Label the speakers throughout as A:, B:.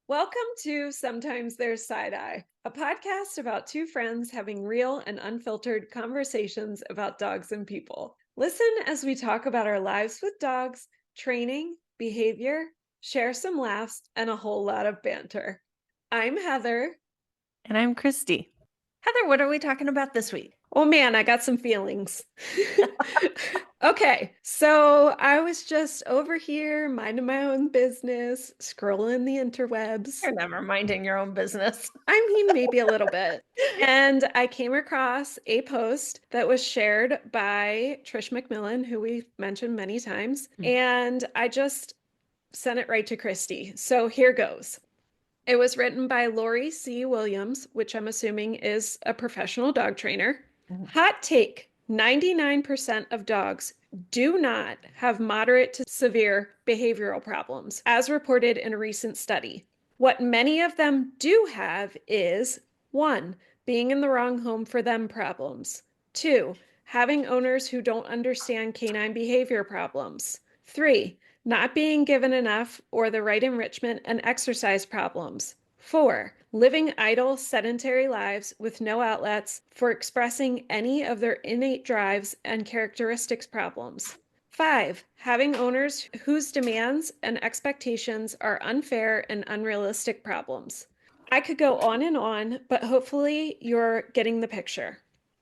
A: Welcome to Sometimes There's Side Eye, a podcast about two friends having real and unfiltered conversations about dogs and people. Listen as we talk about our lives with dogs, training, behavior, share some laughs, and a whole lot of banter. I'm Heather.
B: And I'm Christy. Heather, what are we talking about this week?
A: Oh man, I got some feelings. Okay, so I was just over here minding my own business, scrolling the interwebs.
B: You're never minding your own business.
A: I mean, maybe a little bit. And I came across a post that was shared by Trish McMillan, who we've mentioned many times. And I just sent it right to Christy. So here goes. It was written by Lori C. Williams, which I'm assuming is a professional dog trainer. Hot take: 99% of dogs do not have moderate to severe behavioral problems, as reported in a recent study. What many of them do have is 1. Being in the wrong home for them problems. 2. Having owners who don't understand canine behavior problems. 3. Not being given enough or the right enrichment and exercise problems. 4. Living idle, sedentary lives with no outlets for expressing any of their innate drives and characteristics problems. 5. Having owners whose demands and expectations are unfair and unrealistic problems. I could go on, but hopefully you're getting the picture.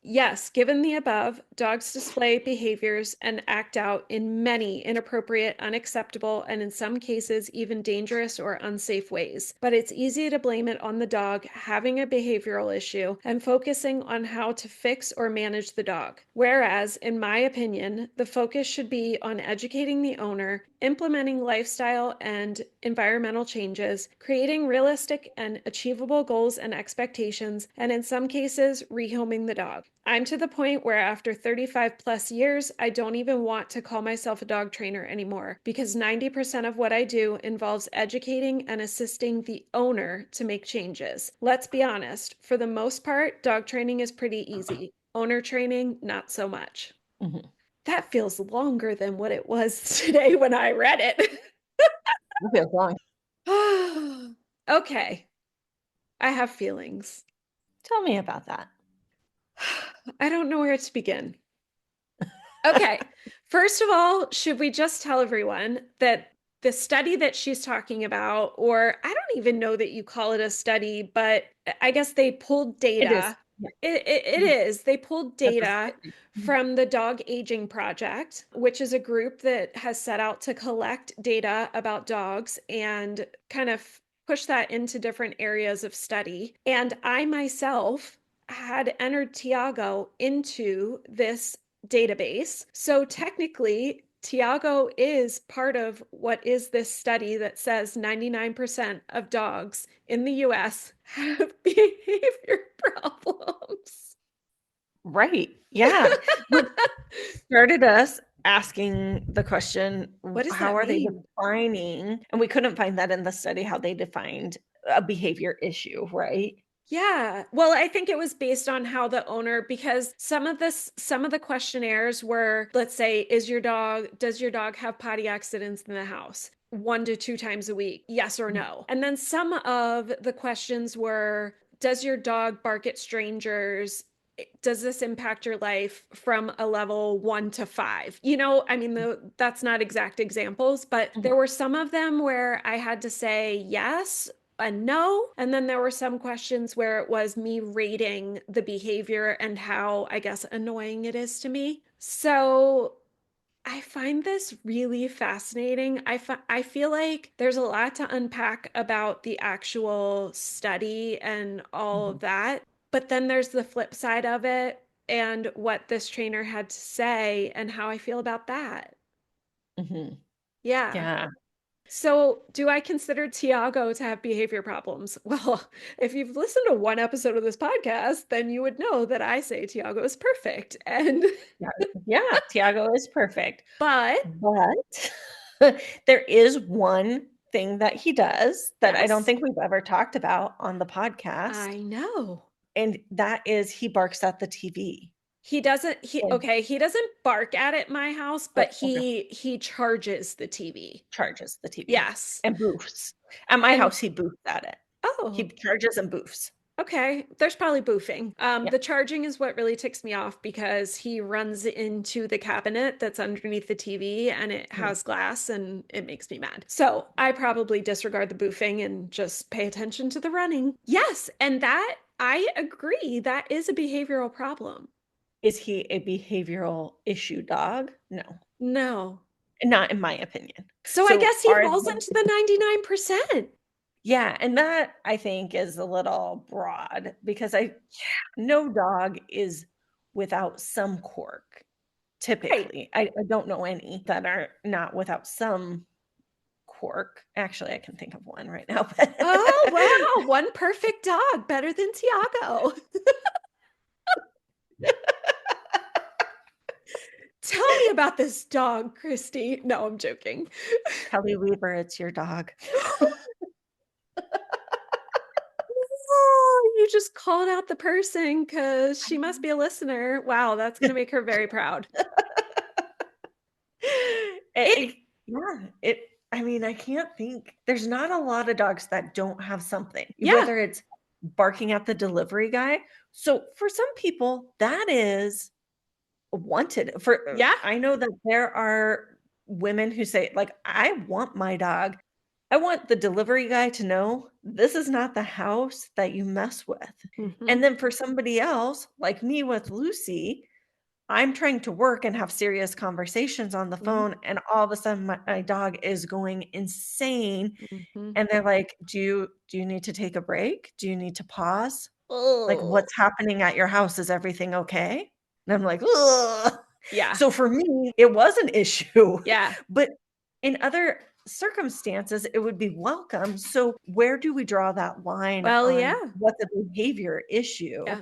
A: Yes, given the above, dogs display behaviors and act out in many inappropriate, unacceptable, and in some cases even dangerous or unsafe ways. But it's easy to blame it on the dog having a behavioral issue and focusing on how to fix or manage the dog. Whereas, in my opinion, the focus should be on educating the owner, implementing lifestyle and environmental changes, creating realistic and achievable goals and expectations, and in some cases, rehoming the dog. I'm to the point where after 35 plus years, I don't even want to call myself a dog trainer anymore because 90% of what I do involves educating and assisting the owner to make changes. Let's be honest, for the most part, dog training is pretty easy. Owner training, not so much.
B: Mm-hmm.
A: That feels longer than what it was today when I read it.
B: It feels long.
A: Okay, I have feelings.
B: Tell me about that.
A: I don't know where to begin. Okay, first of all, should we just tell everyone that the study that she's talking about, or I don't even know that you call it a study, but I guess they pulled
B: It is.
A: data.
B: Yeah.
A: It is. They pulled
B: That's a
A: data
B: study.
A: from the Dog Aging Project, which is a group that has set out to collect data about dogs and kind of push that into different areas of study. And I myself had entered Tiago into this database. So technically, Tiago is part of what is this study that says 99% of dogs in the US have behavior problems.
B: Right. Yeah. What started us asking the question,
A: What does
B: how
A: that
B: are they
A: mean?
B: defining? And we couldn't find that in the study, how they defined a behavior issue, right?
A: Yeah. Well, I think it was based on how the owner, because some of the questionnaires were, let's say, does your dog have potty accidents in the house? 1 to 2 times a week, yes or no? And then some of the questions were, does your dog bark at strangers? Does this impact your life from a level 1 to 5? I mean, that's not exact examples, but
B: Mhm.
A: there were some of them where I had to say yes a no. And then there were some questions where it was me rating the behavior and how, I guess, annoying it is to me. So I find this really fascinating. I feel like there's a lot to unpack about the actual study and all of
B: Mhm.
A: that. But then there's the flip side of it and what this trainer had to say and how I feel about that.
B: Mhm.
A: Yeah.
B: Yeah.
A: So, do I consider Tiago to have behavior problems? Well, if you've listened to one episode of this podcast, then you would know that I say Tiago is perfect. And,
B: Yeah. Yeah. Tiago is perfect.
A: but
B: But there is one thing that he does that I don't
A: yes,
B: think we've ever talked about on the podcast,
A: I know.
B: and that is he barks at the TV. And
A: He doesn't bark at it my house,
B: oh,
A: but
B: okay,
A: he charges the TV.
B: charges the TV
A: Yes.
B: and boosts. At my
A: And
B: house, he boofs at it. He
A: oh,
B: charges and boofs.
A: okay, there's probably boofing.
B: Yeah.
A: The charging is what really ticks me off because he runs into the cabinet that's underneath the TV and it
B: Mhm.
A: has glass and it makes me mad. So I probably disregard the boofing and just pay attention to the running. Yes, and that I agree, that is a behavioral problem.
B: Is he a behavioral issue dog? No,
A: No.
B: not in my opinion.
A: So I
B: So
A: guess he
B: are
A: falls
B: the
A: into the 99%.
B: yeah, and that I think is a little broad because no dog is without some quirk,
A: Right.
B: typically. I don't know any that are not without some quirk. Actually, I can think of one right now, but
A: Oh, wow. One perfect dog, better than Tiago. Tell me about this dog, Christy. No, I'm joking.
B: Kelly Weaver, it's your dog.
A: Oh, you just called out the person because she must be a listener. Wow, that's going to make her very proud. It,
B: It yeah, it I mean, I can't think there's not a lot of dogs that don't have something,
A: yeah,
B: whether it's barking at the delivery guy. So, for some people, that is wanted.
A: yeah.
B: I know that there are women who say, like, "I want my dog. I want the delivery guy to know this is not the house that you mess with."
A: Hmm.
B: And then for somebody else, like me with Lucy, I'm trying to work and have serious conversations on the
A: Hmm.
B: phone, and all of a sudden my dog is going insane,
A: Hmm.
B: and they're like, "Do you need to take a break? Do you need to pause? Like,
A: Oh,
B: what's happening at your house? Is everything okay?" And I'm like, "Ugh."
A: yeah,
B: So for me, it was an issue,
A: yeah.
B: but in other circumstances, it would be welcome. So where do we draw that line
A: Well,
B: on
A: yeah,
B: what's a behavior issue
A: yeah.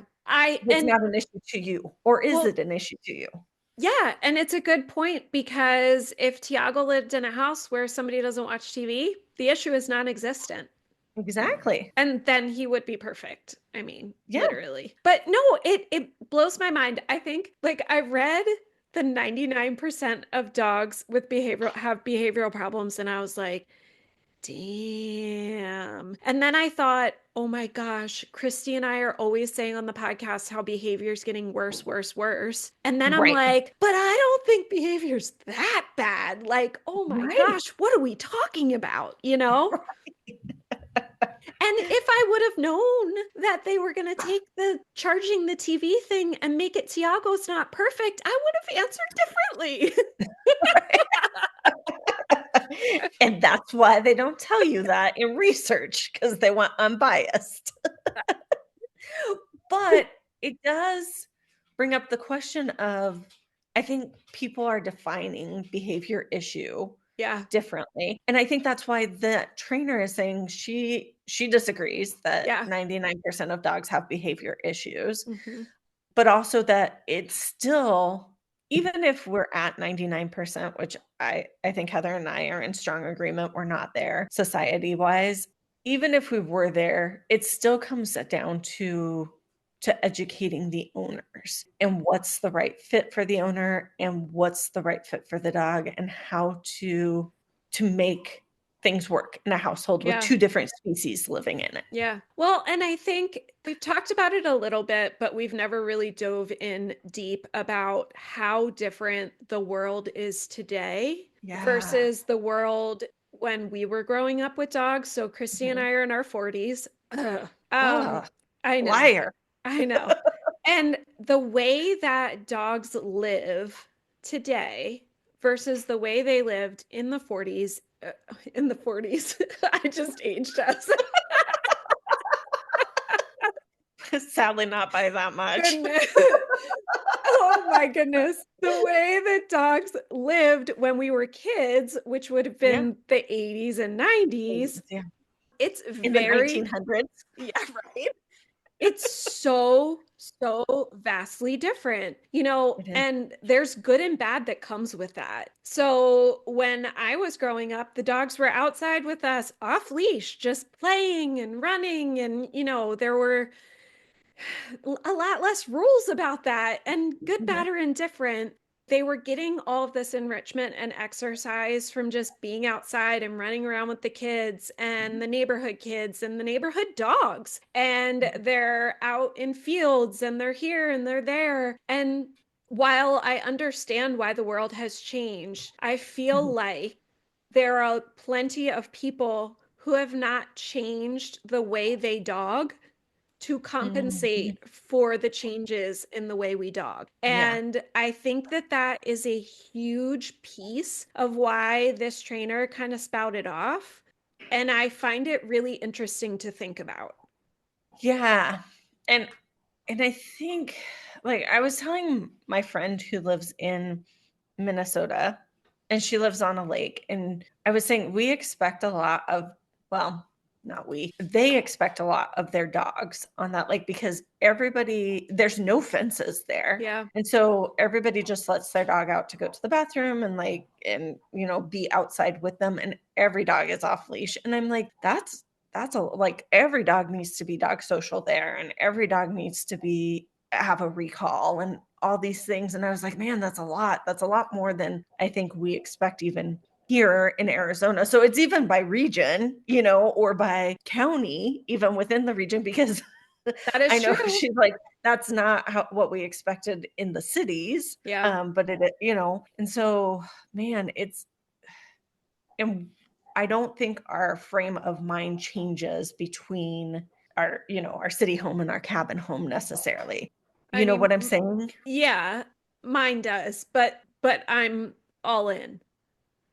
B: that's not an issue to you, or is
A: Well,
B: it an issue to you?
A: yeah, and it's a good point because if Tiago lived in a house where somebody doesn't watch TV, the issue is non-existent.
B: Exactly.
A: And then he would be perfect. I mean,
B: Yeah.
A: literally. But no, it blows my mind. I think like I read the 99% of dogs with behavioral have behavioral problems and I was like, damn. And then I thought, oh my gosh, Christy and I are always saying on the podcast how behavior's getting worse, worse, worse. And then I'm
B: Right.
A: like, but I don't think behavior's that bad. Like, oh my
B: Right.
A: gosh, what are we talking about? You know? And if I would have known that they were going to take the charging the TV thing and make it Tiago's not perfect, I would have answered differently.
B: Right. And that's why they don't tell you that in research because they want unbiased. But it does bring up the question of I think people are defining behavior issue
A: Yeah.
B: differently, and I think that's why the trainer is saying she disagrees that
A: Yeah.
B: 99% of dogs have behavior issues,
A: Hmm.
B: but also that it's still even if we're at 99%, which I think Heather and I are in strong agreement, we're not there society-wise. Even if we were there, it still comes down to educating the owners and what's the right fit for the owner and what's the right fit for the dog and how to make things work in a household with
A: Yeah.
B: 2 different species living in it.
A: Yeah. Well, and I think we've talked about it a little bit, but we've never really dove in deep about how different the world is today
B: Yeah.
A: versus the world when we were growing up with dogs. So Christy and
B: Mhm.
A: I are in our 40s. Ugh.
B: Ugh,
A: I know.
B: liar.
A: I know. And the way that dogs live today versus the way they lived in the 40s, in the 40s, I just aged us.
B: Sadly not by that much.
A: Goodness. Oh my goodness. The way that dogs lived when we were kids, which would have
B: Yeah,
A: been the 80s and 90s,
B: 80s, yeah.
A: it's
B: In the
A: very,
B: 1900s.
A: yeah, right. It's so, so vastly different, you know,
B: It is.
A: and there's good and bad that comes with that. So when I was growing up, the dogs were outside with us off leash, just playing and running. And, you know, there were a lot less rules about that and good,
B: Mhm.
A: bad, or indifferent. they were getting all of this enrichment and exercise from just being outside and running around with the kids and the neighborhood kids and the neighborhood dogs. And they're out in fields and they're here and they're there. And while I understand why the world has changed, I feel
B: Mhm.
A: like there are plenty of people who have not changed the way they dog to
B: Mhm.
A: compensate for the changes in the way we dog.
B: Yeah.
A: And I think that that is a huge piece of why this trainer kind of spouted off. And I find it really interesting to think about.
B: Yeah. And I think, like, I was telling my friend who lives in Minnesota, and she lives on a lake, and I was saying we expect a lot of, well, not we, they expect a lot of their dogs on that lake because there's no fences there.
A: Yeah.
B: And so everybody just lets their dog out to go to the bathroom and be outside with them, and every dog is off leash. And I'm like, like every dog needs to be dog social there, and every dog needs to have a recall and all these things. And I was like, man, that's a lot. That's a lot more than I think we expect even here in Arizona. So it's even by region, or by county, even within the region, because
A: That is
B: I know
A: true.
B: she's like, that's not what we expected in the cities.
A: Yeah.
B: But and so, man, and I don't think our frame of mind changes between our city home and our cabin home necessarily.
A: I
B: You know
A: mean,
B: what I'm saying?
A: yeah, mine does, but I'm all in.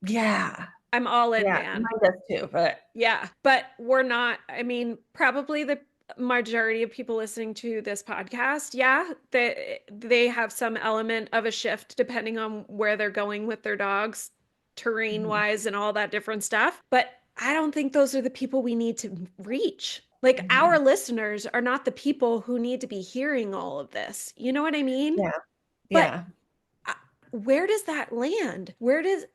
B: Yeah.
A: I'm all in,
B: Yeah,
A: man.
B: mine does too, but
A: Yeah, but we're not, I mean, probably the majority of people listening to this podcast, yeah, they have some element of a shift depending on where they're going with their dogs, terrain
B: mhm,
A: wise, and all that different stuff. But I don't think those are the people we need to reach. Like our
B: mhm.
A: listeners are not the people who need to be hearing all of this. You know what I mean?
B: Yeah,
A: But
B: yeah,
A: uh, where does that land? Where does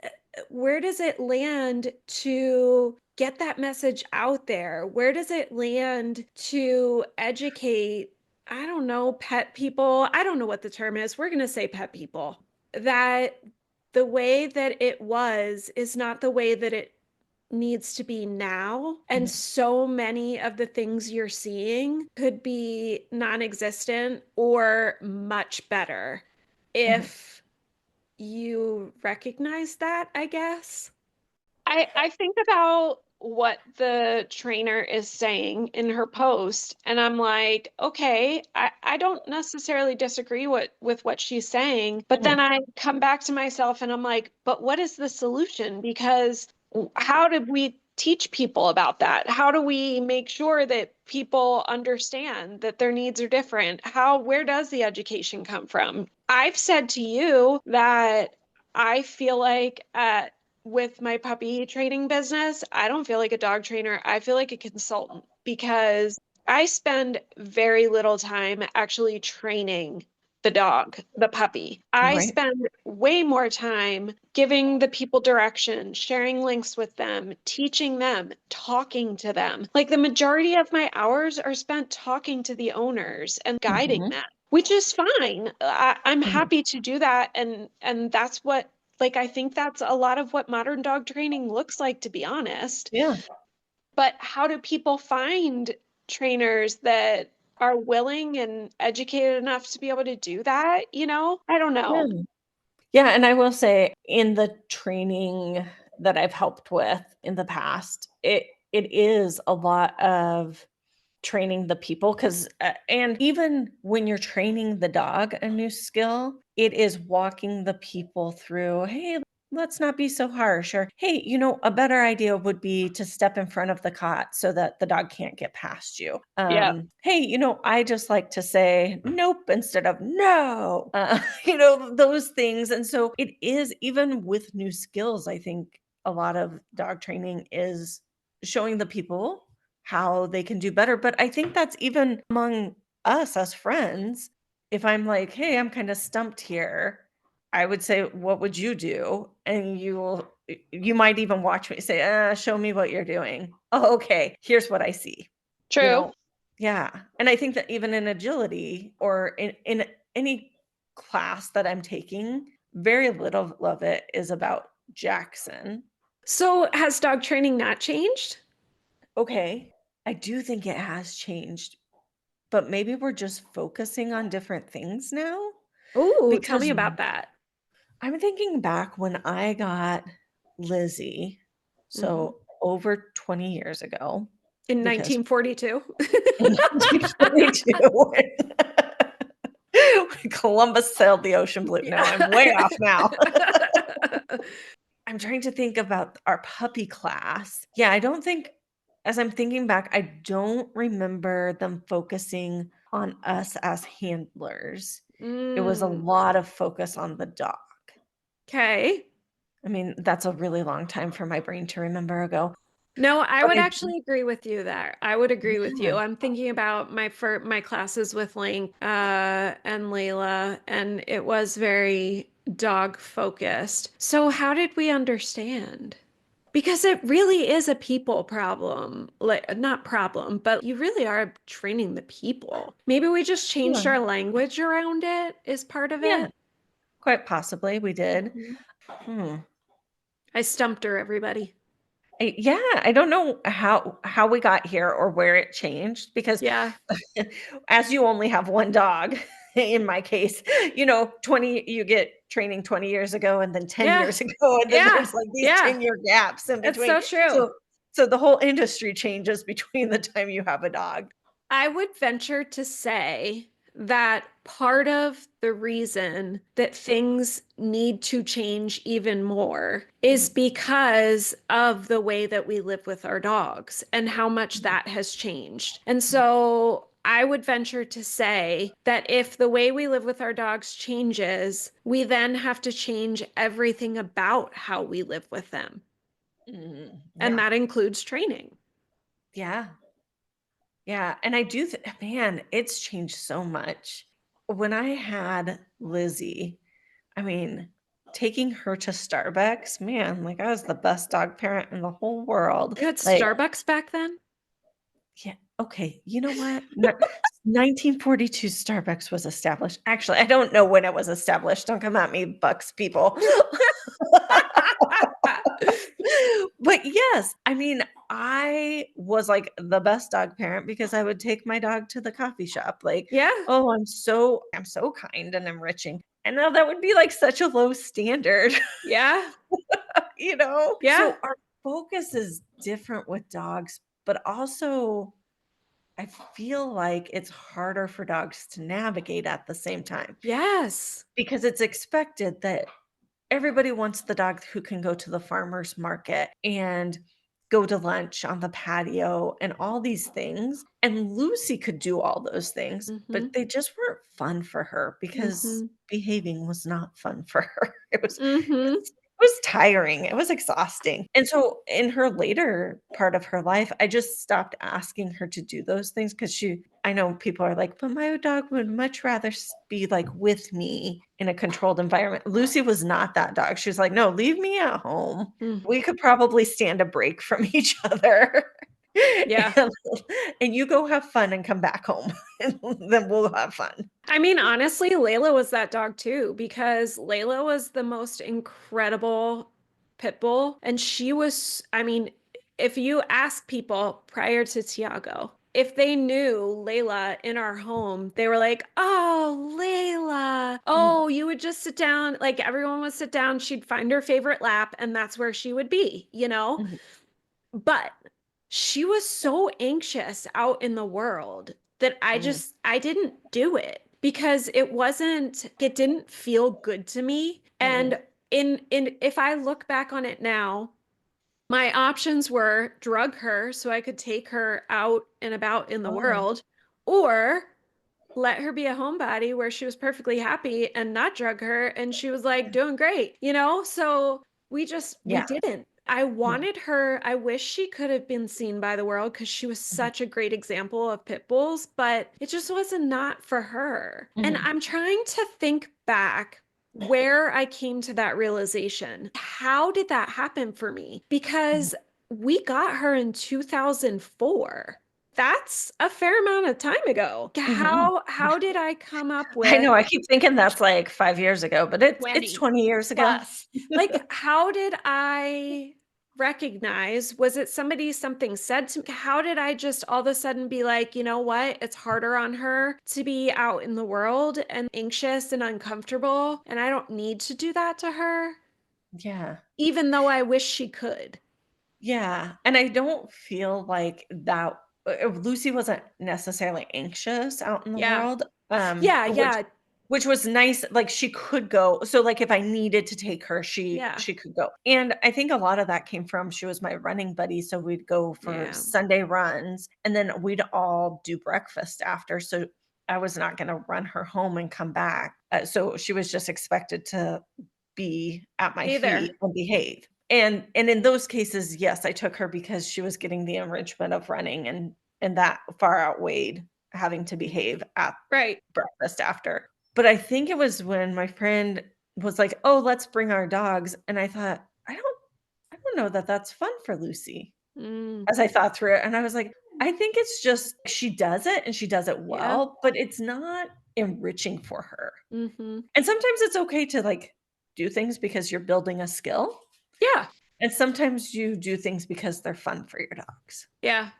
A: it land to get that message out there? Where does it land to educate, I don't know, pet people? I don't know what the term is. We're going to say pet people. That the way that it was is not the way that it needs to be now. And
B: mhm,
A: so many of the things you're seeing could be non existent or much better
B: mhm.
A: if you recognize that, I guess. I think about what the trainer is saying in her post, and I'm like, okay, I don't necessarily disagree with what she's saying, but then
B: Mhm.
A: I come back to myself and I'm like, but what is the solution? Because how did we teach people about that? How do we make sure that people understand that their needs are different? Where does the education come from? I've said to you that I feel like with my puppy training business, I don't feel like a dog trainer. I feel like a consultant because I spend very little time actually training the dog, the puppy. I
B: Right.
A: spend way more time giving the people direction, sharing links with them, teaching them, talking to them. Like the majority of my hours are spent talking to the owners and guiding
B: Mhm,
A: them, which is fine. I'm
B: mhm.
A: happy to do that, and that's what, like, I think that's a lot of what modern dog training looks like, to be honest.
B: Yeah,
A: But how do people find trainers that are willing and educated enough to be able to do that? I don't
B: yeah.
A: know.
B: Yeah, and I will say in the training that I've helped with in the past, it is a lot of training the people, because and even when you're training the dog a new skill, it is walking the people through, hey, let's not be so harsh, or hey, a better idea would be to step in front of the cot so that the dog can't get past you.
A: Yeah,
B: Hey, I just like to say nope instead of no. Those things. And so it is, even with new skills, I think a lot of dog training is showing the people how they can do better. But I think that's even among us as friends. If I'm like, hey, I'm kind of stumped here, I would say, what would you do? And you might even watch me say, show me what you're doing. Oh, okay, here's what I see. You
A: true.
B: know, yeah. And I think that even in agility or in any class that I'm taking, very little of it is about Jackson.
A: So has dog training not changed?
B: Okay, I do think it has changed, but maybe we're just focusing on different things now
A: Oh, tell me
B: because
A: about that.
B: I'm thinking back when I got Lizzie,
A: Hmm.
B: so over 20 years ago,
A: In
B: because
A: 1942.
B: in 1942, when Columbus sailed the ocean blue. No, I'm way
A: Yeah.
B: off now. I'm trying to think about our puppy class. Yeah, I don't think, as I'm thinking back, I don't remember them focusing on us as handlers. It was a
A: Mm,
B: lot of focus on the dog.
A: okay.
B: I mean, that's a really long time for my brain to remember ago.
A: No, I
B: But
A: would
B: I
A: actually agree with you there. I would agree with
B: yeah.
A: you. I'm thinking about my classes with Link and Layla, and it was very dog focused. So how did we understand? Because it really is a people problem. Like, not problem, but you really are training the people. Maybe we just changed
B: Yeah.
A: our language around it is part of
B: Yeah,
A: it.
B: quite possibly we did.
A: Mhm.
B: Hmm.
A: I stumped her, everybody.
B: Yeah, I don't know how we got here or where it changed because
A: Yeah.
B: as you only have 1 dog, in my case, 20 you get training 20 years ago and then 10
A: Yeah.
B: years ago, and then
A: Yeah.
B: there's, like, these
A: Yeah.
B: 10-year gaps in
A: It's
B: between.
A: so true.
B: So the whole industry changes between the time you have a dog.
A: I would venture to say that part of the reason that things need to change even more is
B: Mhm,
A: because of the way that we live with our dogs and how much
B: mhm,
A: that has changed. And
B: mhm,
A: so I would venture to say that if the way we live with our dogs changes, we then have to change everything about how we live with them. And
B: yeah,
A: that includes training.
B: yeah. Yeah, and I do man, it's changed so much. When I had Lizzie, I mean, taking her to Starbucks, man, like, I was the best dog parent in the whole world.
A: You had
B: Like,
A: Starbucks back then?
B: yeah, okay, you know what? 1942 Starbucks was established. Actually, I don't know when it was established. Don't come at me, Bucks people. But yes, I mean, I was like the best dog parent because I would take my dog to the coffee shop, like,
A: Yeah,
B: "Oh, I'm so kind and enriching." And now that would be like such a low standard,
A: yeah,
B: you know?
A: yeah,
B: So our focus is different with dogs, but also I feel like it's harder for dogs to navigate at the same time
A: yes.
B: because it's expected that everybody wants the dog who can go to the farmer's market and go to lunch on the patio and all these things. And Lucy could do all those things,
A: Mhm,
B: but they just weren't fun for her because
A: mhm,
B: behaving was not fun for her.
A: mhm.
B: It was tiring. It was exhausting. And so in her later part of her life, I just stopped asking her to do those things because I know people are like, but my dog would much rather be like with me in a controlled environment. Lucy was not that dog. She was like, no, leave me at home.
A: Mm,
B: We could probably stand a break from each other.
A: yeah.
B: and, and you go have fun and come back home, and then we'll have fun.
A: I mean, honestly, Layla was that dog too, because Layla was the most incredible pit bull. And she was, I mean, if you ask people prior to Tiago, if they knew Layla in our home, they were like, oh, Layla.
B: Mhm,
A: Oh, you would just sit down, like everyone would sit down, she'd find her favorite lap, and that's where she would be, you know?
B: mhm,
A: But she was so anxious out in the world that
B: mhm,
A: I didn't do it because it didn't feel good to me.
B: mhm.
A: And in if I look back on it now, my options were drug her so I could take her out and about in the
B: Oh,
A: world, or let her be a homebody where she was perfectly happy and not drug her and she was like doing great, you know? So we
B: yeah.
A: didn't. I
B: Mhm,
A: wanted her, I wish she could have been seen by the world because she was
B: mhm,
A: such a great example of pit bulls, but it just wasn't not for her. And
B: mhm,
A: I'm trying to think back where I came to that realization. How did that happen for me?
B: mhm.
A: Because we got her in 2004. That's a fair amount of time ago.
B: Mhm.
A: How did I come up
B: I
A: with
B: know, I keep thinking that's like 5 years ago, but it's
A: 20
B: 20 years ago.
A: plus? Like, how did I recognize? Was it something said to me? How did I just all of a sudden be like, you know what? It's harder on her to be out in the world and anxious and uncomfortable, and I don't need to do that to her,
B: Yeah.
A: even though I wish she could.
B: Yeah, and I don't feel like that Lucy wasn't necessarily anxious out in the
A: Yeah.
B: world,
A: Yeah,
B: which
A: yeah,
B: was nice, like, she could go so, like, if I needed to take her,
A: yeah,
B: she could go, and I think a lot of that came from she was my running buddy, so we'd go for
A: yeah.
B: Sunday runs, and then we'd all do breakfast after, so I was not gonna run her home and come back, so she was just expected to be at my
A: Be there.
B: feet and behave. And in those cases, yes, I took her because she was getting the enrichment of running and that far outweighed having to behave at
A: Right.
B: breakfast after. But I think it was when my friend was like, "Oh, let's bring our dogs." And I thought, I don't know that that's fun for Lucy."
A: Mm,
B: As I thought through it, and I was like, "I think it's just she does it and she does it
A: yeah.
B: well, but it's not enriching for her."
A: Mm-hmm.
B: And sometimes it's okay to, like, do things because you're building a skill,
A: Yeah.
B: and sometimes you do things because they're fun for your dogs.
A: Yeah.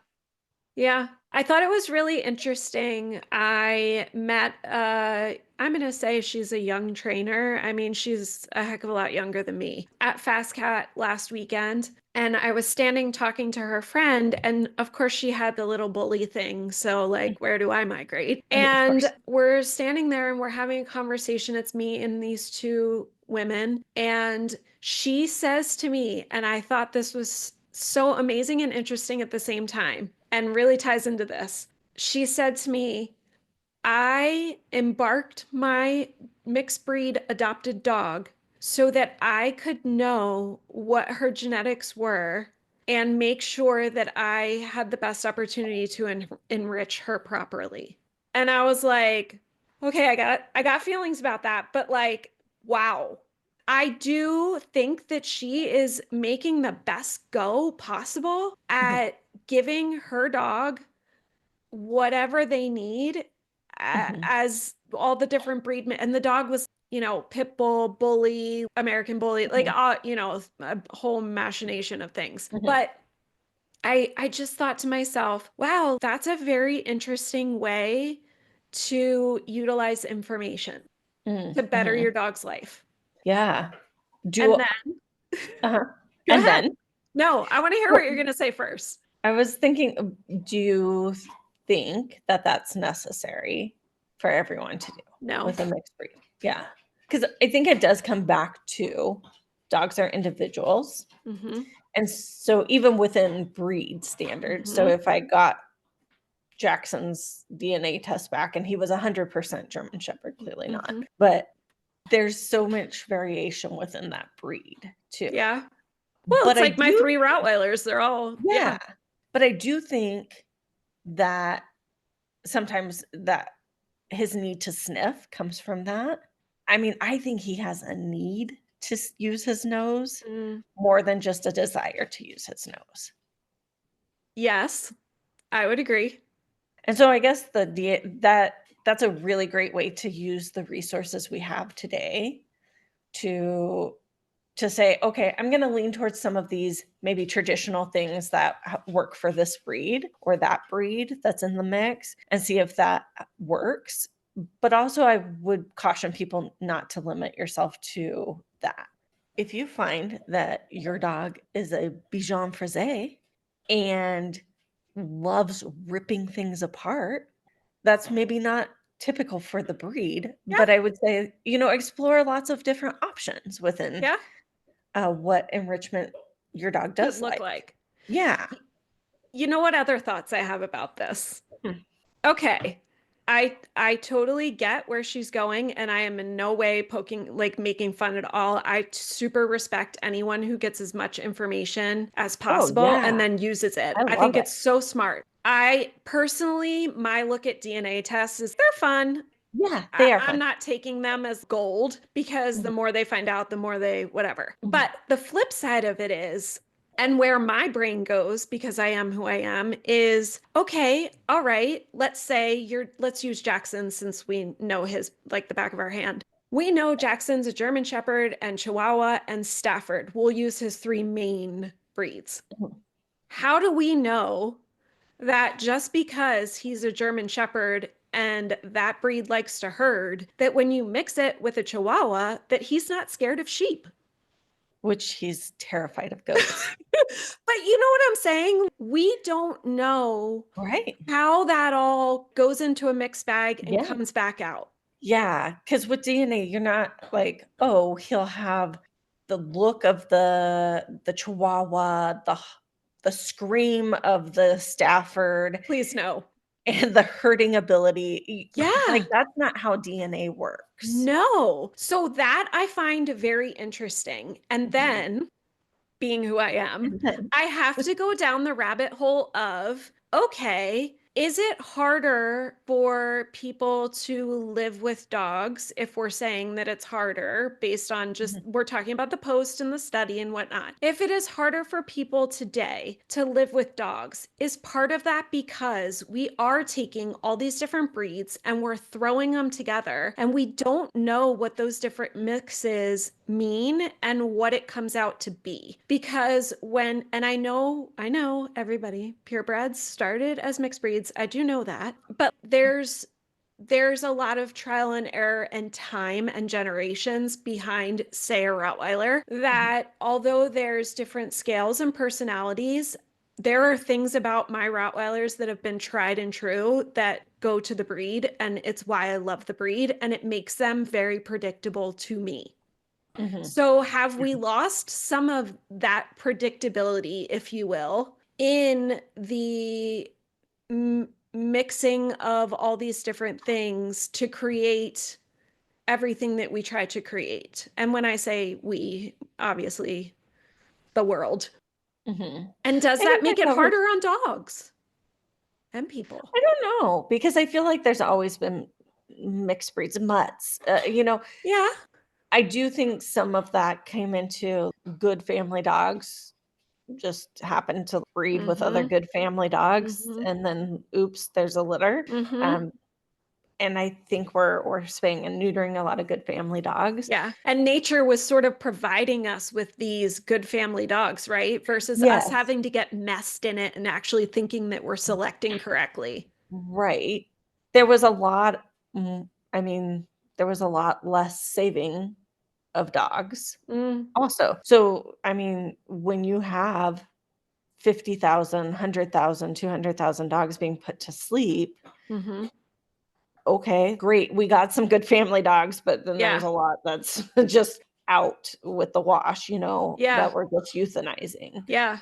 A: Yeah, I thought it was really interesting. I met, I'm going to say she's a young trainer. I mean, she's a heck of a lot younger than me at Fast Cat last weekend. And I was standing talking to her friend. And of course, she had the little bully thing. So,
B: Mm,
A: like, where do I migrate?
B: of
A: And
B: course.
A: we're standing there and we're having a conversation. It's me and these two women. And she says to me, and I thought this was so amazing and interesting at the same time, and really ties into this. She said to me, I embarked my mixed breed adopted dog so that I could know what her genetics were and make sure that I had the best opportunity to enrich her properly. And I was like, okay, I got feelings about that, but like, wow. I do think that she is making the best go possible
B: Mhm,
A: at giving her dog whatever they need,
B: mhm,
A: as all the different and the dog was, pit bull, bully, American bully, like,
B: mhm,
A: a whole machination of things.
B: mhm,
A: But I just thought to myself, wow, that's a very interesting way to utilize information
B: mm,
A: to better
B: mhm.
A: your dog's life.
B: Yeah. Do
A: And then
B: uh-huh.
A: go
B: And
A: ahead.
B: then
A: No, I want to hear what
B: well,
A: you're going to say first.
B: I was thinking, do you think that that's necessary for everyone to do
A: No.
B: with a mixed breed? Yeah, because I think it does come back to dogs are individuals.
A: Mm-hmm.
B: And so even within breed standards, so
A: Mm-hmm.
B: if I got Jackson's DNA test back and he was 100% German Shepherd, clearly not.
A: Mm-hmm.
B: But there's so much variation within that breed too.
A: Yeah. Well,
B: But
A: it's
B: I
A: like my
B: do,
A: three Rottweilers. They're all, yeah.
B: yeah, but I do think that sometimes that his need to sniff comes from that. I mean, I think he has a need to use his nose
A: Mm,
B: more than just a desire to use his nose.
A: yes, I would agree.
B: And so I guess that's a really great way to use the resources we have today to say, okay, I'm going to lean towards some of these maybe traditional things that work for this breed or that breed that's in the mix and see if that works. But also, I would caution people not to limit yourself to that. If you find that your dog is a Bichon Frise and loves ripping things apart, that's maybe not typical for the breed,
A: Yeah,
B: but I would say, explore lots of different options within
A: yeah,
B: what enrichment your dog
A: could
B: does
A: look
B: like.
A: like.
B: Yeah.
A: You know what other thoughts I have about this?
B: Hmm.
A: Okay. I totally get where she's going, and I am in no way poking, like, making fun at all. I super respect anyone who gets as much information as
B: Oh,
A: possible and
B: yeah.
A: then uses it.
B: I
A: I
B: love
A: think
B: it.
A: it's so smart. I personally, my look at DNA tests is they're fun.
B: Yeah, they are
A: I'm
B: fun.
A: not taking them as gold because the
B: Mhm,
A: more they find out, the more they whatever.
B: mhm,
A: But the flip side of it is, And where my brain goes, because I am who I am, is okay, all right, let's use Jackson since we know his like the back of our hand. We know Jackson's a German Shepherd and Chihuahua and Stafford. We'll use his three main breeds.
B: Mhm.
A: How do we know that just because he's a German Shepherd and that breed likes to herd, that when you mix it with a Chihuahua, that he's not scared of sheep?
B: Which he's terrified of goats.
A: But you know what I'm saying? We don't know
B: Right.
A: how that all goes into a mixed bag and
B: Yeah.
A: comes back out.
B: Yeah, because with DNA, you're not like, "Oh, he'll have the look of the Chihuahua, the scream of the Stafford,
A: Please no.
B: and the herding ability." Like,
A: Yeah.
B: that's not how DNA works.
A: No. So that I find very interesting. And
B: Mhm.
A: then, being who I am,
B: And then
A: I have to go down the rabbit hole of okay, is it harder for people to live with dogs if we're saying that it's harder based on just
B: Mhm,
A: we're talking about the post and the study and whatnot? If it is harder for people today to live with dogs, is part of that because we are taking all these different breeds and we're throwing them together and we don't know what those different mixes mean and what it comes out to be because and I know everybody purebreds started as mixed breeds. I do know that, but there's a lot of trial and error and time and generations behind, say, a Rottweiler,
B: mhm,
A: that although there's different scales and personalities, there are things about my Rottweilers that have been tried and true that go to the breed, and it's why I love the breed, and it makes them very predictable to me.
B: mhm.
A: So, have we lost some of that predictability, if you will, in the mixing of all these different things to create everything that we try to create? And when I say we, obviously the world.
B: Mhm.
A: And does
B: I
A: that
B: think
A: make
B: there's
A: it
B: always
A: harder on dogs and people?
B: I don't know, because I feel like there's always been mixed breeds, mutts,
A: Yeah.
B: I do think some of that came into good family dogs just happen to breed with other
A: Mm-hmm.
B: good family dogs,
A: Mm-hmm.
B: and then, oops, there's a litter,
A: Mm-hmm.
B: um, and I think we're spaying and neutering a lot of good family dogs.
A: Yeah. And nature was sort of providing us with these good family dogs, right? Versus us
B: Yes,
A: having to get messed in it and actually thinking that we're selecting correctly.
B: right. There was a lot I mean, there was a lot less saving of dogs
A: Mm,
B: also. So, I mean, when you have 50,000, 100,000, 200,000 dogs being put to sleep,
A: hmm.
B: okay, great. We got some good family dogs, but then there's
A: Yeah.
B: a lot that's just out with the wash,
A: Yeah.
B: that we're just euthanizing.
A: Yeah.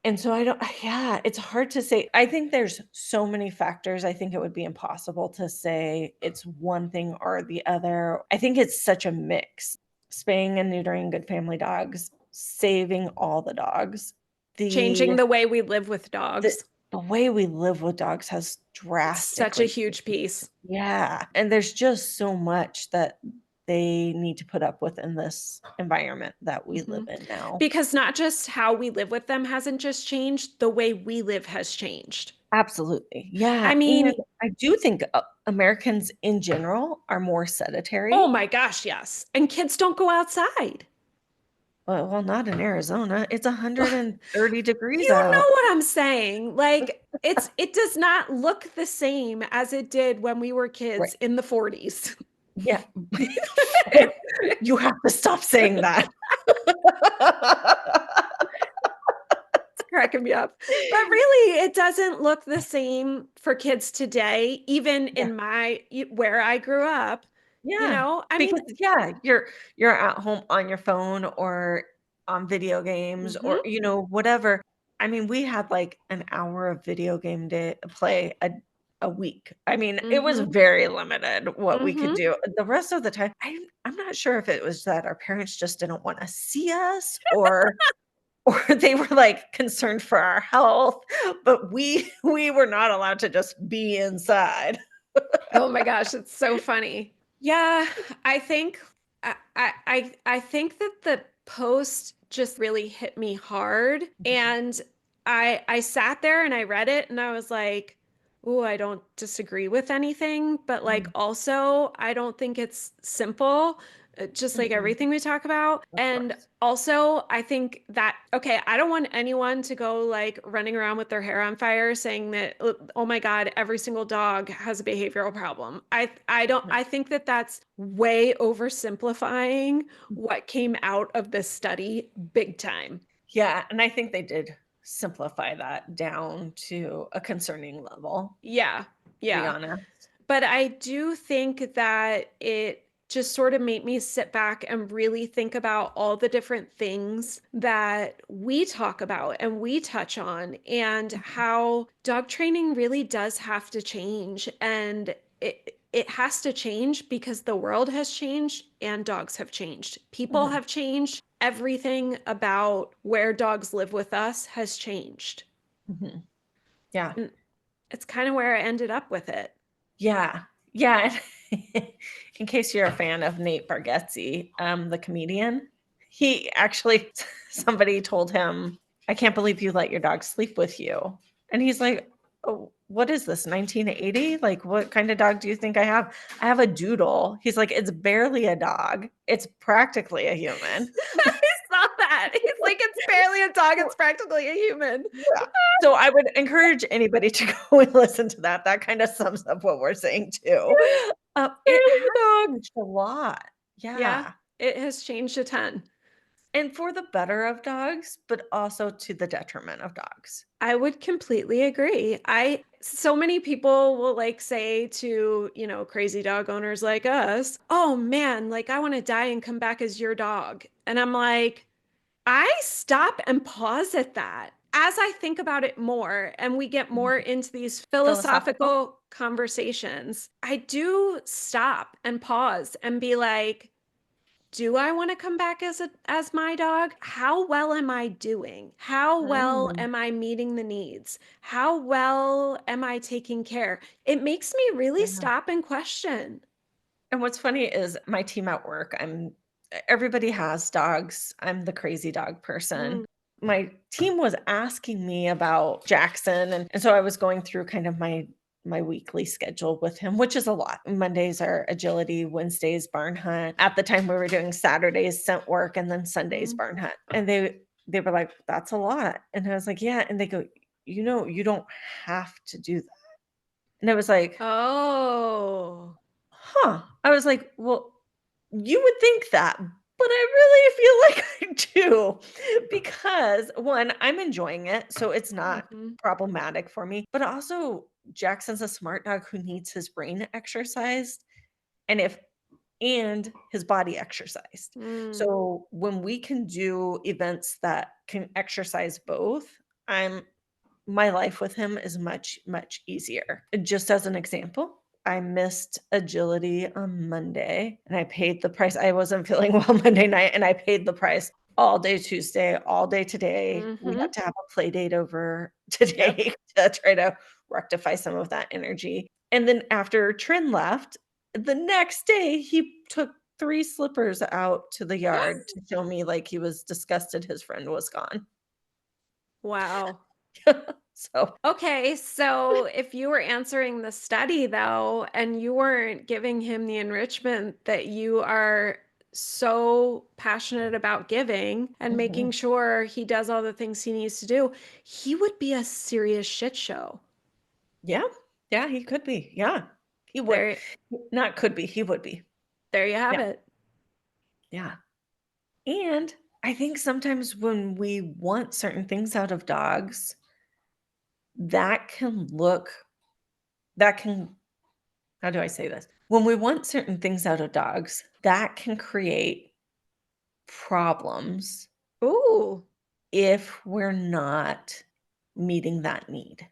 B: And so I don't yeah, it's hard to say. I think there's so many factors. I think it would be impossible to say it's one thing or the other. I think it's such a mix. Spaying and neutering good family dogs, saving all the dogs. The
A: Changing the way we live with
B: the
A: dogs.
B: the way we live with dogs has
A: It's such a
B: drastically
A: huge piece.
B: yeah, and there's just so much that they need to put up with in this environment that we
A: Hmm.
B: live in now.
A: Because not just how we live with them hasn't just changed, the way we live has changed.
B: Absolutely,
A: I
B: yeah, and
A: mean,
B: I do think, Americans in general are more
A: oh
B: sedentary.
A: my gosh, yes. And kids don't go outside.
B: Well, not in Arizona, it's 130 degrees
A: You know
B: out.
A: what I'm saying? Like it does not look the same as it did when we were
B: Right,
A: kids in the 40s.
B: yeah. You have to stop saying that.
A: It's cracking me up. But really, it doesn't look the same for kids today, even
B: Yeah.
A: in where I grew up.
B: Yeah,
A: I mean,
B: because yeah, you're at home on your phone or on video games or,
A: mhm,
B: whatever. I mean, we had, like, an hour of video game day play a week. I mean, it was
A: mhm,
B: very limited what we could
A: mhm.
B: do. The rest of the time, I'm not sure if it was that our parents just didn't wanna see us or they were, like, concerned for our health, but we were not allowed to just be inside.
A: Oh my gosh, it's so funny. Yeah, I think I think that the post just really hit me hard. And I sat there and I read it and I was like, "Oh, I don't disagree with anything, but like
B: Mhm.
A: also I don't think it's simple, just like
B: Mm-mm.
A: everything we talk about."
B: Of
A: And
B: course.
A: also, I think that, okay, I don't want anyone to go like running around with their hair on fire saying that, oh my God, every single dog has a behavioral problem. I don't,
B: No.
A: I think that that's way oversimplifying what came out of this study big time.
B: Yeah, and I think they did simplify that down to a concerning level,
A: Yeah,
B: to be
A: yeah.
B: honest.
A: But I do think that it just sort of made me sit back and really think about all the different things that we talk about and we touch on, and
B: Mhm,
A: how dog training really does have to change. And it has to change because the world has changed and dogs have changed. People
B: mhm,
A: have changed. Everything about where dogs live with us has changed.
B: mhm. Yeah.
A: And it's kind of where I ended up with it.
B: Yeah. Yeah, and in case you're a fan of Nate Bargatze, the comedian, he actually somebody told him, "I can't believe you let your dog sleep with you." And he's like, "Oh, what is this, 1980? Like, what kind of dog do you think I have? I have a doodle." He's like, "It's barely a dog. It's practically a human."
A: I saw that. It's like it's barely a dog, it's practically a human.
B: Yeah. So I would encourage anybody to go and listen to that. That kinda sums up what we're saying too. It
A: Barely
B: has
A: a dog.
B: changed a lot.
A: Yeah,
B: Yeah.
A: it has changed a ton.
B: And for the better of dogs, but also to the detriment of dogs.
A: I would completely agree. So many people will like say to, crazy dog owners like us, "Oh man, like I want to die and come back as your dog." And I'm like, I stop and pause at that. As I think about it more and we get more
B: Mhm.
A: into these
B: Philosophical?
A: philosophical conversations, I do stop and pause and be like, do I want to come back as my dog? How well am I doing? How well
B: Mm,
A: am I meeting the needs? How well am I taking care? It makes me really
B: yeah.
A: stop and question.
B: And what's funny is my team at work, everybody has dogs. I'm the crazy dog person.
A: Mm,
B: My team was asking me about Jackson, and so I was going through kind of my weekly schedule with him, which is a lot. Mondays are agility, Wednesdays barn hunt. At the time we were doing Saturdays scent work and then Sundays
A: mm.
B: barn hunt. And they were like, "That's a lot." And I was like, "Yeah." And they go, you don't have to do that." And I was like,
A: Oh.
B: "Huh." I was like, "Well, you would think that, but I really feel like I do." Because 1, I'm enjoying it, so it's not
A: Mhm.
B: problematic for me, but also Jackson's a smart dog who needs his brain exercised and if and his body exercised.
A: Mm.
B: So when we can do events that can exercise both, I'm my life with him is much, much easier. Just as an example, I missed agility on Monday and I paid the price. I wasn't feeling well Monday night and I paid the price all day Tuesday, all day today. We
A: Mhm.
B: had to have a play date over
A: Yep.
B: today to try to rectify some of that energy. And then after Trin left, the next day he took 3 slippers out to the yard to show me like he was disgusted his friend was gone.
A: Wow.
B: So
A: Okay, so if you were answering the study though, and you weren't giving him the enrichment that you are so passionate about giving and
B: mhm.
A: making sure he does all the things he needs to do, he would be a serious shit show.
B: Yeah. Yeah, he could be. Yeah. He would.
A: There,
B: Not could be, he would be.
A: there you have
B: Yeah.
A: it.
B: Yeah. And I think sometimes when we want certain things out of dogs, that can look that can how do I say this? When we want certain things out of dogs, that can create problems
A: Ooh,
B: if we're not meeting that need.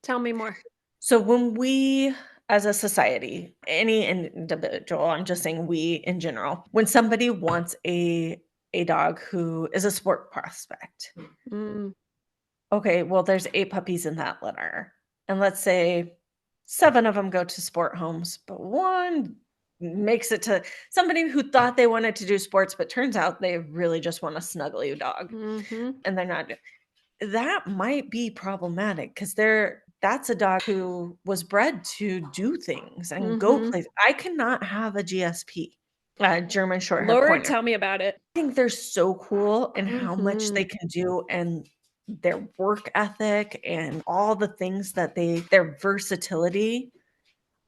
A: tell me more.
B: So when we as a society, any individual, I'm just saying we in general, when somebody wants a dog who is a sport prospect.
A: Mm,
B: Okay, well there's 8 puppies in that litter. And let's say 7 of them go to sport homes, but 1 makes it to somebody who thought they wanted to do sports, but turns out they really just want a snuggly dog
A: Mm-hmm.
B: and they're not. That might be problematic because that's a dog who was bred to do things and go
A: Mm-hmm.
B: places. I cannot have a GSP, German short hair
A: Lord,
B: pointer.
A: tell me about it.
B: I think they're so cool and how much
A: Mm-hmm.
B: they can do and their work ethic and all the things that their versatility.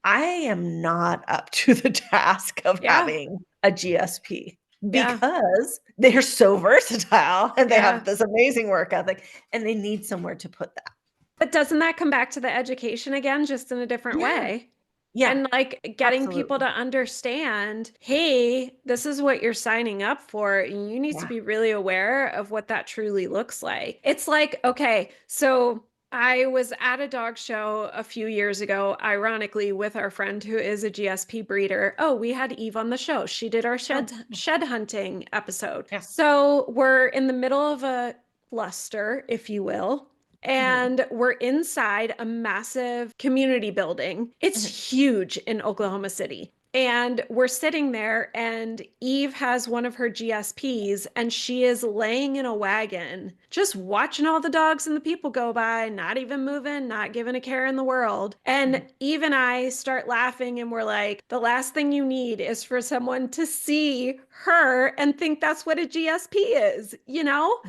B: I am not up to the task of
A: Yeah.
B: having a GSP
A: Yeah.
B: because they're so versatile and they
A: Yeah.
B: have this amazing work ethic and they need somewhere to put that.
A: But doesn't that come back to the education again, just in a different
B: Yeah.
A: way?
B: Yeah,
A: And like getting people to
B: absolutely.
A: understand, hey, this is what you're signing up for. And you need to
B: Yeah.
A: be really aware of what that truly looks like. It's like, okay, so I was at a dog show a few years ago, ironically, with our friend who is a GSP breeder. Oh, we had Eve on the show. She did our
B: Oh,
A: shed hunting episode.
B: yeah.
A: So we're in the middle of a cluster, if you will,
B: Mhm,
A: and we're inside a massive community building. It's
B: mhm,
A: huge in Oklahoma City. And we're sitting there, and Eve has one of her GSPs, and she is laying in a wagon, just watching all the dogs and the people go by, not even moving, not giving a care in the world. And
B: mhm.
A: Eve and I start laughing, and we're like, the last thing you need is for someone to see her and think that's what a GSP is, you know?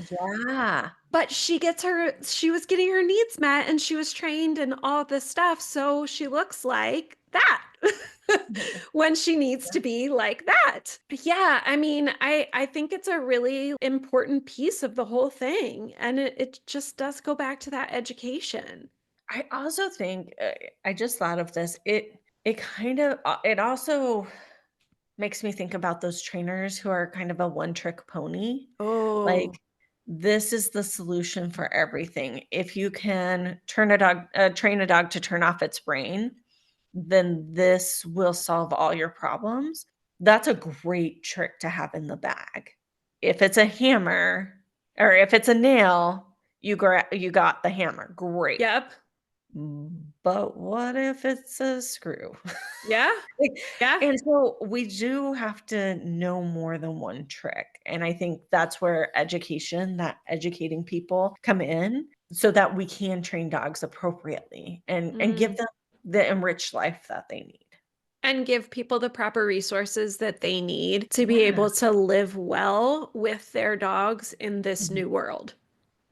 B: Yeah.
A: But she was getting her needs met and she was trained and all this stuff. So she looks like that
B: Mhm.
A: when she needs
B: Yeah.
A: to be like that. Yeah, I mean, I think it's a really important piece of the whole thing. And it just does go back to that education.
B: I also think, I just thought of this, it kind of it also makes me think about those trainers who are kind of a one-trick pony.
A: Oh,
B: Like, this is the solution for everything. If you can train a dog to turn off its brain, then this will solve all your problems. That's a great trick to have in the bag. If it's a hammer or if it's a nail, you got the hammer, great.
A: yep.
B: But what if it's a screw?
A: Yeah.
B: Like,
A: Yeah.
B: and so we do have to know more than one trick, and I think that's where that educating people come in so that we can train dogs appropriately and give
A: Mm.
B: them the enriched life that they need.
A: And give people the proper resources that they need to be
B: Yeah.
A: able to live well with their dogs in this
B: Mhm.
A: new world.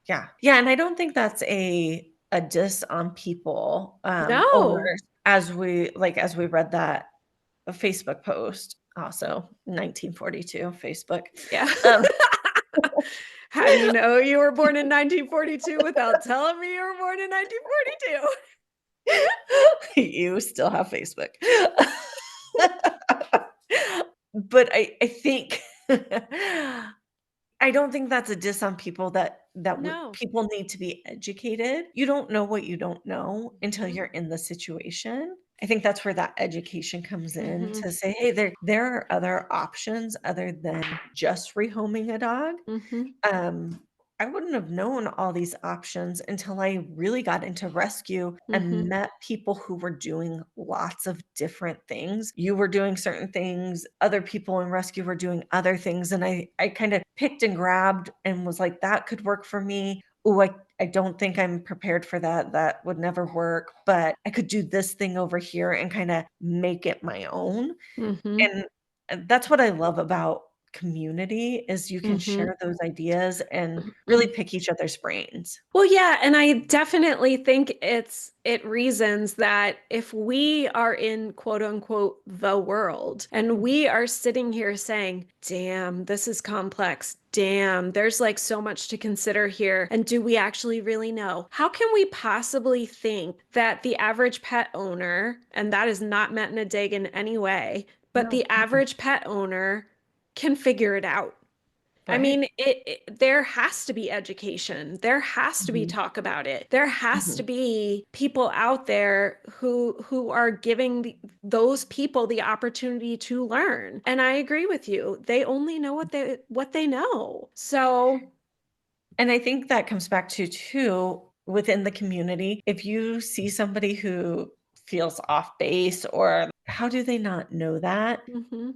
B: Yeah. Yeah, and I don't think that's a diss on people,
A: No.
B: owners, as we read that Facebook post, also 1942 Facebook.
A: Yeah.
B: Um,
A: How do you know you were born in 1942 without telling me you were born in 1942?
B: you still have Facebook. But I think I don't think that's a diss on people
A: No.
B: people need to be educated. You don't know what you don't know until
A: Mhm.
B: you're in the situation. I think that's where that education comes in
A: Mhm.
B: to say, "Hey, there are other options other than just rehoming a dog."
A: Mhm.
B: Um, I wouldn't have known all these options until I really got into rescue and
A: Mhm.
B: met people who were doing lots of different things. You were doing certain things, other people in rescue were doing other things, and I kind of picked and grabbed and was like, "That could work for me. Oh, I don't think I'm prepared for that. That would never work, but I could do this thing over here and kinda make it my own."
A: Mhm.
B: And that's what I love about community is you can
A: Mhm.
B: share those ideas and really
A: Mhm.
B: pick each other's brains.
A: Well, yeah, and I definitely think it reasons that if we are in quote unquote the world and
B: Mhm.
A: we are sitting here saying, damn, this is complex. Damn, there's like so much to consider here. And do we actually really know? How can we possibly think that the average pet owner, and that is not meant in a dig in any way, but
B: No.
A: the average pet owner can figure it out? I
B: Right?
A: mean, there has to be education. There has to be
B: Mhm.
A: talk about it. There has to
B: Mhm.
A: be people out there who are giving those people the opportunity to learn. And I agree with you. They only know what they know. So,
B: And I think that comes back to too, within the community, if you see somebody who feels off base, or how do they not know that?
A: Mhm.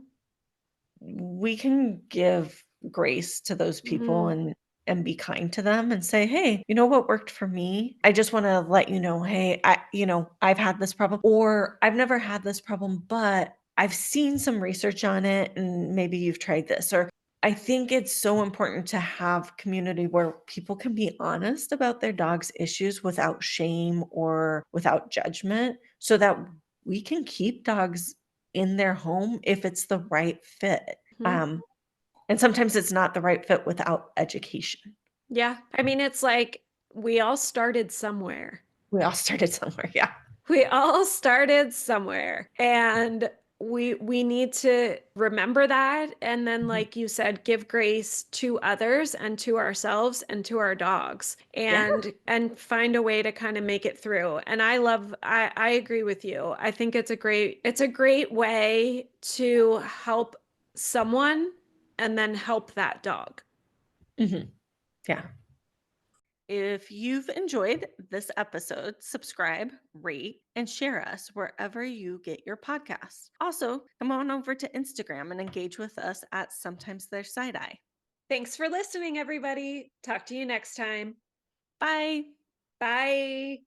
B: We can give grace to those people
A: Mhm.
B: and be kind to them and say, "Hey, you know what worked for me? I just want to let you know, hey, I've had this problem, or I've never had this problem, but I've seen some research on it and maybe you've tried this." Or I think it's so important to have community where people can be honest about their dog's issues without shame or without judgment, so that we can keep dogs in their home if it's the right fit.
A: Mhm.
B: Um, and sometimes it's not the right fit without education.
A: Yeah. I mean, it's like we all started somewhere.
B: We all started somewhere, yeah.
A: We all started somewhere, and we need to remember that, and then,
B: Mhm.
A: like you said, give grace to others and to ourselves and to our dogs,
B: Yeah.
A: and find a way to kind of make it through. And I agree with you. I think it's a great way to help someone and then help that dog.
B: Mhm. Yeah. If you've enjoyed this episode, subscribe, rate, and share us wherever you get your podcasts. Also, come on over to Instagram and engage with us at Sometimes There's Side Eye.
A: Thanks for listening, everybody. Talk to you next time.
B: Bye.
A: Bye.